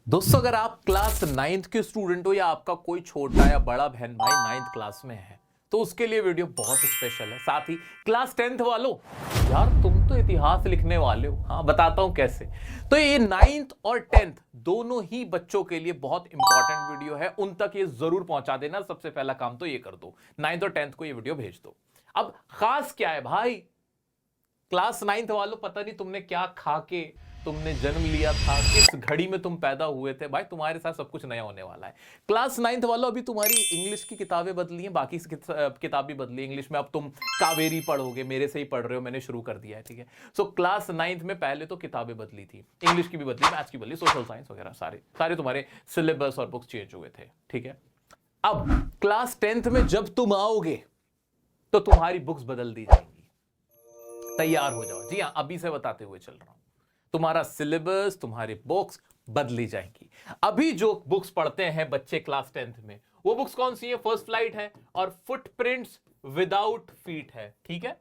दोस्तों, अगर आप क्लास 9th के स्टूडेंट हो या आपका कोई छोटा या बड़ा बहन भाई 9th क्लास में है तो उसके लिए वीडियो बहुत स्पेशल है। साथ ही क्लास 10th वालों, यार तुम तो इतिहास लिखने वाले हो। हाँ, बताता हूं कैसे। तो ये 9th और 10th दोनों ही बच्चों के लिए बहुत इंपॉर्टेंट वीडियो है। उन तक ये जरूर पहुंचा देना। सबसे पहला काम तो ये कर दो, 9th और 10th को ये वीडियो भेज दो। अब खास क्या है भाई, क्लास 9th वालों, पता नहीं तुमने क्या खा के तुमने जन्म लिया था, किस घड़ी में तुम पैदा हुए थे। भाई तुम्हारे साथ सब कुछ नया होने वाला है। क्लास 9th वालों, अभी तुम्हारी इंग्लिश की किताबें बदली हैं, बाकी किताब भी बदली है। इंग्लिश में अब तुम कावेरी पढ़ोगे, मेरे से ही पढ़ रहे हो, मैंने शुरू कर दिया है, ठीक है। सो क्लास 9th में पहले तो किताबें बदली थी, इंग्लिश की भी बदली, मैथ्स की बदली, सोशल साइंस वगैरह सारे तुम्हारे सिलेबस और बुक्स चेंज हुए थे, ठीक है। अब क्लास 10th में जब तुम आओगे तो तुम्हारी बुक्स बदल दी जाएंगी। तैयार हो जाओ। जी हाँ, अभी से बताते हुए चल रहा हूं। तुम्हारा सिलेबस, तुम्हारी बुक्स बदली जाएंगी। अभी जो बुक्स पढ़ते हैं बच्चे क्लास 10th में, वो बुक्स कौन सी है? फर्स्ट फ्लाइट है और फुटप्रिंट्स विदाउट फीट है, ठीक है।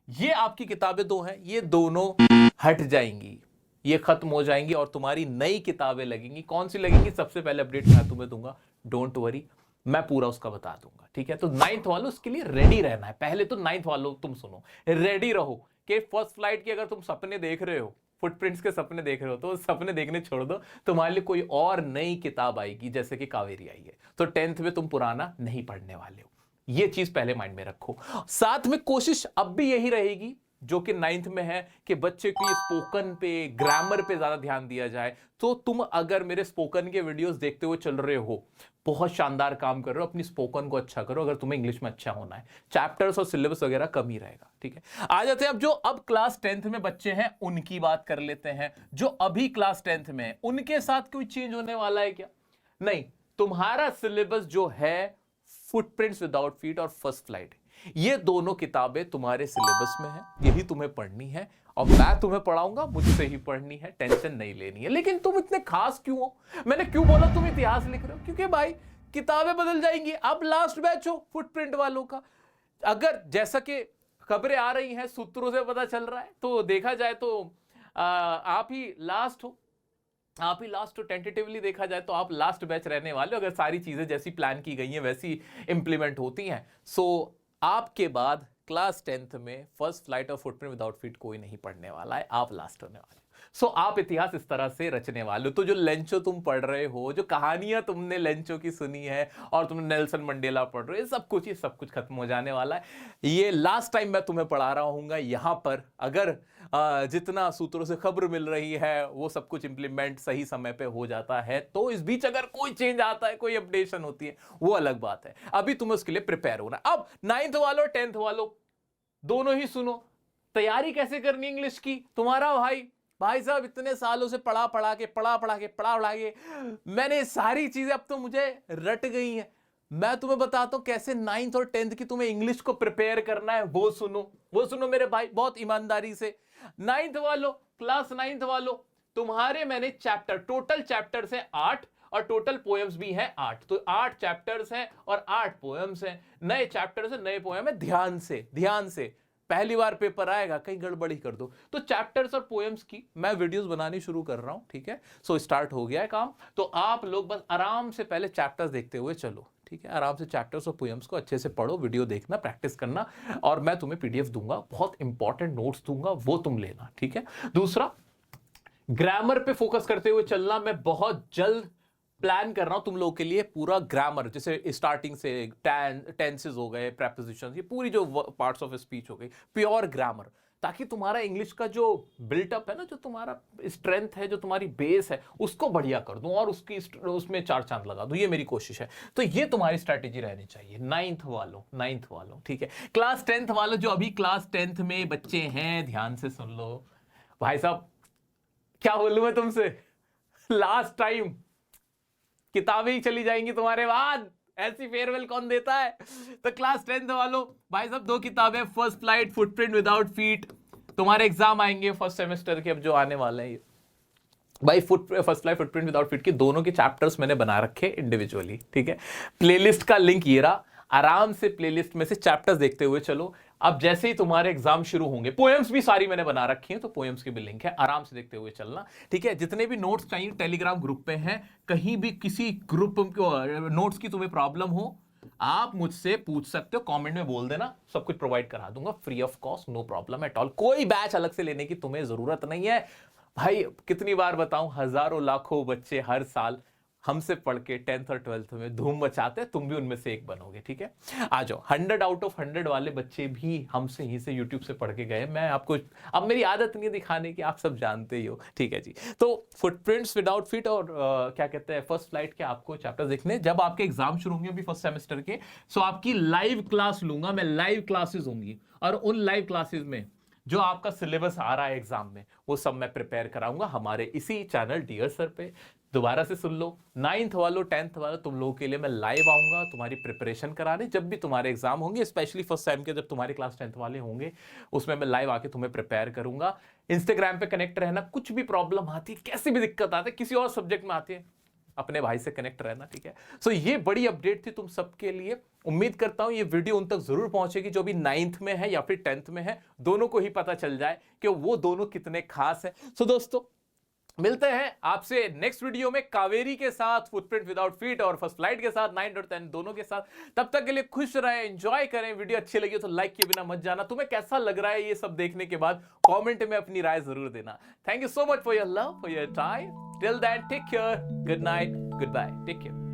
ये आपकी किताबें दो हैं, ये दोनों हट जाएंगी, ये खत्म हो जाएंगी और तुम्हारी नई किताबें लगेंगी। कौन सी लगेंगी? सबसे पहले अपडेट मैं तुम्हें दूंगा, डोंट वरी, मैं पूरा उसका बता दूंगा, ठीक है। तो 9th वालों, उसके लिए रेडी रहना है। पहले तो 9th वालों तुम सुनो, रेडी रहो कि फर्स्ट फ्लाइट के अगर तुम सपने देख रहे हो, फुटप्रिंट्स के सपने देख रहे हो, तो सपने देखने छोड़ दो। तुम्हारे लिए कोई और नई किताब आएगी, जैसे कि कावेरी आई है। तो 10th में तुम पुराना नहीं पढ़ने वाले हो, ये चीज पहले माइंड में रखो। साथ में कोशिश अब भी यही रहेगी जो कि 9th में है, कि बच्चे की स्पोकन पे, ग्रामर पे ज्यादा ध्यान दिया जाए। तो तुम अगर मेरे स्पोकन के वीडियोस देखते हुए चल रहे हो, बहुत शानदार काम कर रहे हो, अपनी स्पोकन को अच्छा करो। अगर तुम्हें इंग्लिश में अच्छा होना है, चैप्टर्स और सिलेबस वगैरह कम ही रहेगा, ठीक है। आ जाते हैं अब क्लास 10th में बच्चे हैं, उनकी बात कर लेते हैं। जो अभी क्लास 10th में है, उनके साथ कोई चेंज होने वाला है क्या? नहीं। तुम्हारा सिलेबस जो है फुटप्रिंट्स विदाउट फीट और फर्स्ट फ्लाइट, ये दोनों किताबें तुम्हारे सिलेबस में है, यही तुम्हें पढ़नी है और मैं तुम्हें पढ़ाऊंगा, मुझसे ही पढ़नी है, टेंशन नहीं लेनी है। लेकिन तुम इतने खास क्यों हो? मैंने क्यों बोला तुम इतिहास लिख रहे हो? क्योंकि भाई किताबें बदल जाएंगी। अब लास्ट बैच हो फुटप्रिंट वालों का। अगर जैसा कि खबरें आ रही हैं, सूत्रों से पता चल रहा है, तो देखा जाए तो आप ही लास्ट हो। आप ही लास्ट, टेंटेटिवली देखा जाए तो आप लास्ट बैच रहने वाले हो, अगर सारी चीजें जैसी प्लान की गई हैं वैसी इंप्लीमेंट होती हैं। सो आपके बाद क्लास 10th में फर्स्ट फ्लाइट और फुटप्रिंट विदाउट फीट कोई नहीं पढ़ने वाला है, आप लास्ट होने वाले हो। सो आप इतिहास इस तरह से रचने वाले हो। तो जो लेंचो तुम पढ़ रहे हो, जो कहानियां तुमने लेंचो की सुनी है और तुमने नेल्सन मंडेला पढ़ रहे हो, ये सब कुछ खत्म हो जाने वाला है। ये लास्ट टाइम मैं तुम्हें पढ़ा रहा हूँ यहां पर। अगर जितना सूत्रों से खबर मिल रही है वो सब कुछ इंप्लीमेंट सही समय पे हो जाता है, तो इस बीच अगर कोई चेंज आता है, कोई अपडेशन होती है, वो अलग बात है। अभी तुम्हें उसके लिए प्रिपेयर होना। अब 9th वालों, 10th वालों, दोनों ही सुनो। तैयारी कैसे करनी इंग्लिश की? तुम्हारा भाई साहब इतने सालों से पढ़ा के मैंने सारी चीजें अब तो मुझे रट गई हैं। मैं तुम्हें बताता हूं कैसे 9th और 10th की तुम्हें इंग्लिश को प्रिपेयर करना है, वो सुनो मेरे भाई, बहुत ईमानदारी से। 9th वालों, क्लास 9th वालों, तुम्हारे मैंने टोटल चैप्टर्स हैं 8 और टोटल पोएम्स भी हैं 8। तो 8 चैप्टर्स हैं और 8 पोएम्स हैं। नए चैप्टर्स हैं, नए पोएम है। ध्यान से पहली बार पेपर आएगा, कहीं गड़बड़ी कर दो। तो चैप्टर्स और पोएम्स की मैं वीडियोस बनानी शुरू कर रहा हूं, ठीक है। सो स्टार्ट हो गया है काम। तो आप लोग बस आराम से पहले चैप्टर्स देखते हुए चलो, ठीक है। आराम से चैप्टर्स और पोएम्स को अच्छे से पढ़ो, वीडियो देखना, प्रैक्टिस करना, और मैं तुम्हें पीडीएफ दूंगा, बहुत इंपॉर्टेंट नोट्स दूंगा, वो तुम लेना, ठीक है। दूसरा, ग्रामर पे फोकस करते हुए चलना। मैं बहुत जल्द प्लान कर रहा हूं तुम लोगों के लिए पूरा ग्रामर, जैसे स्टार्टिंग से टेंसेस हो गए, प्रेपोजिशंस, ये पूरी जो पार्ट्स ऑफ स्पीच हो गई, प्योर ग्रामर, ताकि तुम्हारा इंग्लिश का जो बिल्टअप है ना, जो तुम्हारा स्ट्रेंथ है, जो तुम्हारी बेस है, उसको बढ़िया कर दूं और उसमें 4 चांद लगा दूं। ये मेरी कोशिश है। तो ये तुम्हारी स्ट्रैटेजी रहनी चाहिए 9th वालों, ठीक है। क्लास 10th वालों, जो अभी क्लास 10th में बच्चे हैं, ध्यान से सुन लो भाई साहब। क्या बोलूं मैं तुमसे, लास्ट टाइम किताबें ही चली जाएंगी तुम्हारे बाद, ऐसी फेयरवेल कौन देता है। तो क्लास 10th वालों, भाई साहब 2 किताबें, first flight, footprint without feet. तुम्हारे एग्जाम आएंगे फर्स्ट सेमेस्टर के, अब जो आने वाले हैं, भाई first flight, footprint without feet के दोनों के चैप्टर्स मैंने बना रखे इंडिविजुअली, ठीक है। प्लेलिस्ट का लिंक ये रहा, आराम से प्लेलिस्ट में से चैप्टर्स देखते हुए चलो। अब जैसे ही तुम्हारे एग्जाम शुरू होंगे, पोएम्स भी सारी मैंने बना रखी हैं, तो पोएम्स की भी लिंक है, आराम से देखते हुए चलना, ठीक है। जितने भी नोट्स चाहिए टेलीग्राम ग्रुप पे हैं, कहीं भी किसी ग्रुप नोट्स की तुम्हें प्रॉब्लम हो, आप मुझसे पूछ सकते हो, कमेंट में बोल देना, सब कुछ प्रोवाइड करा दूंगा free of cost, no problem at all. कोई बैच अलग से लेने की तुम्हें जरूरत नहीं है भाई। कितनी बार बताऊं, हजारों लाखों बच्चे हर साल हमसे पढ़ के 10th और 12th में धूम मचाते हैं, तुम भी उनमें से एक बनोगे, ठीक है। आ जाओ, 100 आउट ऑफ 100 वाले बच्चे भी हमसे यहीं से यूट्यूब से पढ़ के गए। मैं आपको, अब मेरी आदत नहीं है दिखाने की, आप सब जानते ही हो, ठीक है जी। तो फुटप्रिंट्स विदाउट फीट और क्या कहते हैं फर्स्ट फ्लाइट के आपको चैप्टर देखने, जब आपके एग्जाम शुरू होंगे अभी फर्स्ट सेमेस्टर के, सो आपकी लाइव क्लास लूंगा मैं, लाइव क्लासेस होंगी, और उन लाइव क्लासेस में जो आपका सिलेबस आ रहा है एग्जाम में, वो सब मैं प्रिपेयर कराऊंगा हमारे इसी चैनल डियर सर पे। दोबारा से सुन लो, 9th वालों 10th वालों, तुम लोगों के लिए मैं लाइव आऊंगा तुम्हारी प्रिपरेशन कराने। जब भी तुम्हारे एग्जाम होंगे, स्पेशली फर्स्ट सेम के, जब तुम्हारे क्लास 10th वाले होंगे, उसमें मैं लाइव आके तुम्हें प्रिपेयर करूंगा। इंस्टाग्राम पे कनेक्ट रहना, कुछ भी प्रॉब्लम आती है, कैसी भी दिक्कत आती है, किसी और सब्जेक्ट में आती है, अपने भाई से कनेक्ट रहना, ठीक है। सो ये बड़ी अपडेट थी तुम सबके लिए। उम्मीद करता हूं ये वीडियो उन तक जरूर पहुंचेगी जो भी 9th में है या फिर 10th में है, दोनों को ही पता चल जाए कि वो दोनों कितने खास हैं। सो दोस्तों, मिलते हैं आपसे नेक्स्ट वीडियो में कावेरी के साथ, फुटप्रिंट विदाउट फीट और फर्स्ट फ्लाइट के साथ, 9 और 10 दोनों के साथ। तब तक के लिए खुश रहें, एंजॉय करें। वीडियो अच्छी लगी तो लाइक किए बिना मत जाना। तुम्हें कैसा लग रहा है ये सब देखने के बाद, कमेंट में अपनी राय जरूर देना। Thank you so much for your love, for your time. Till then take care, good night, goodbye, take care.